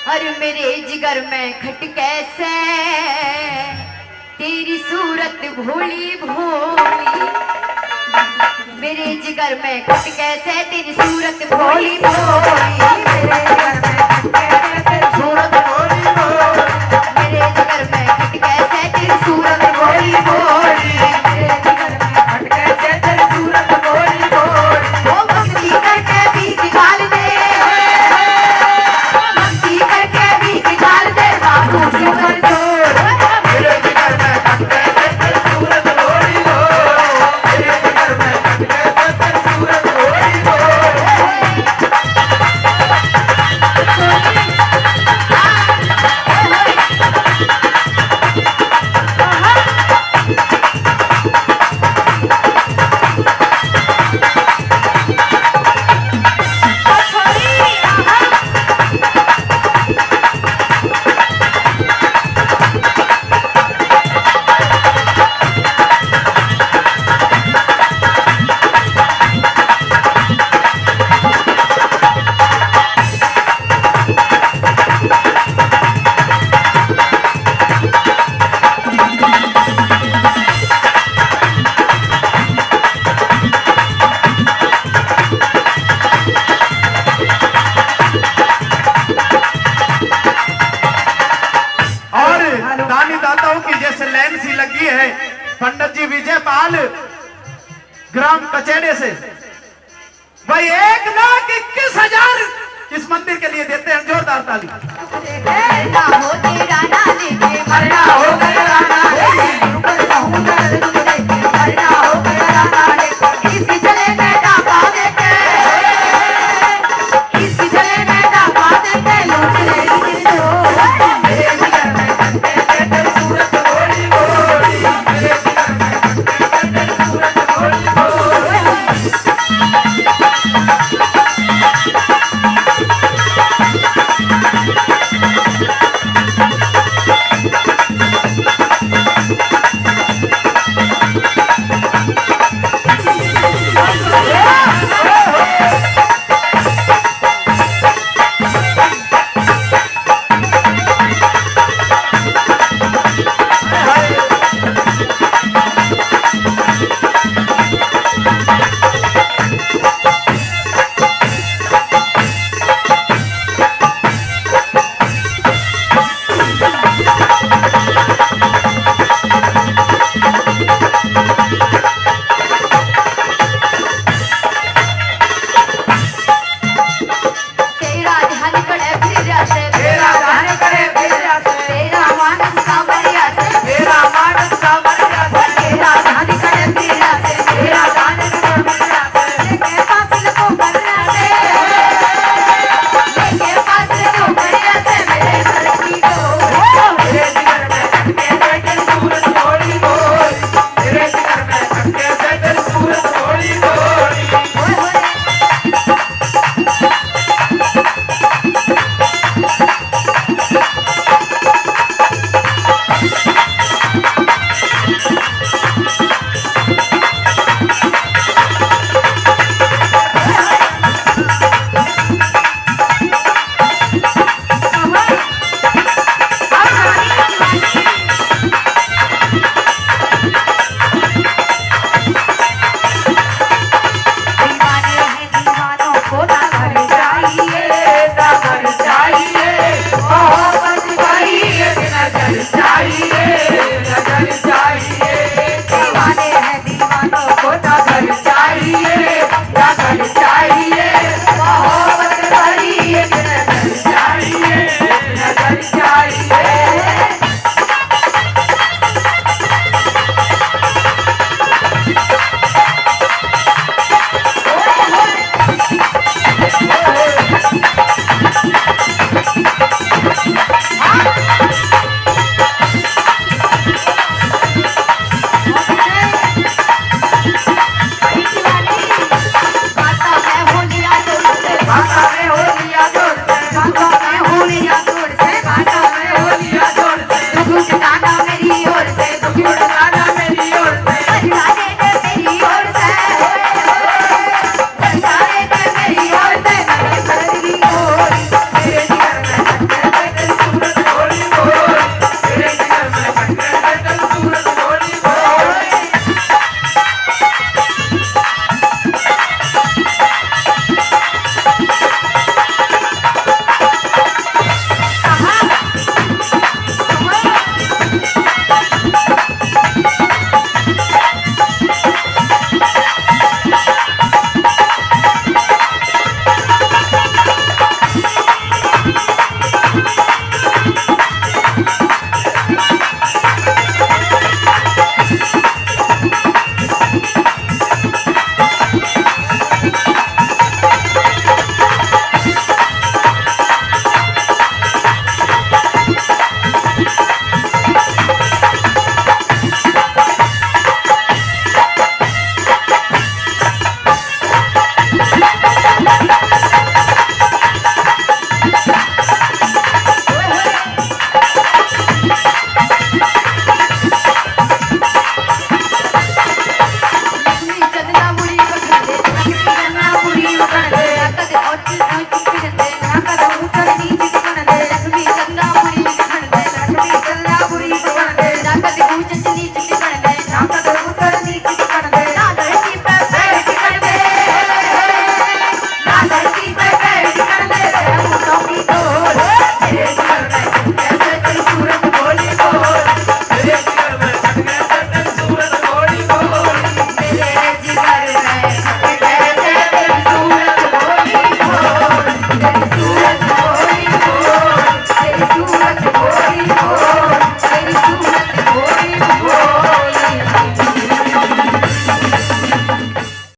और मेरे जिगर में खट कैसे तेरी सूरत भोली भोली, मेरे जिगर में खट कैसे तेरी सूरत भोली भोली, मेरे जिगर में खट कैसे तेरी सूरत भोली भोली, मेरे जिगर में खट कैसे तेरी सूरत भोली भोली, मेरे जिगर में खट कैसे तेरी सूरत भोली भोली। वो मस्ती करके बीच गाल दे, मस्ती करके बीच गाल दे बाबू सिमर जोर, मेरे जिगर में खट कैसे तेरी सूरत भोली भोली, मेरे जिगर में खट कैसे तेरी सूरत भोली भोली। पंडित जी विजयपाल ग्राम कचेड़े से भाई 1,21,000 इस मंदिर के लिए देते हैं। जोरदार ताली।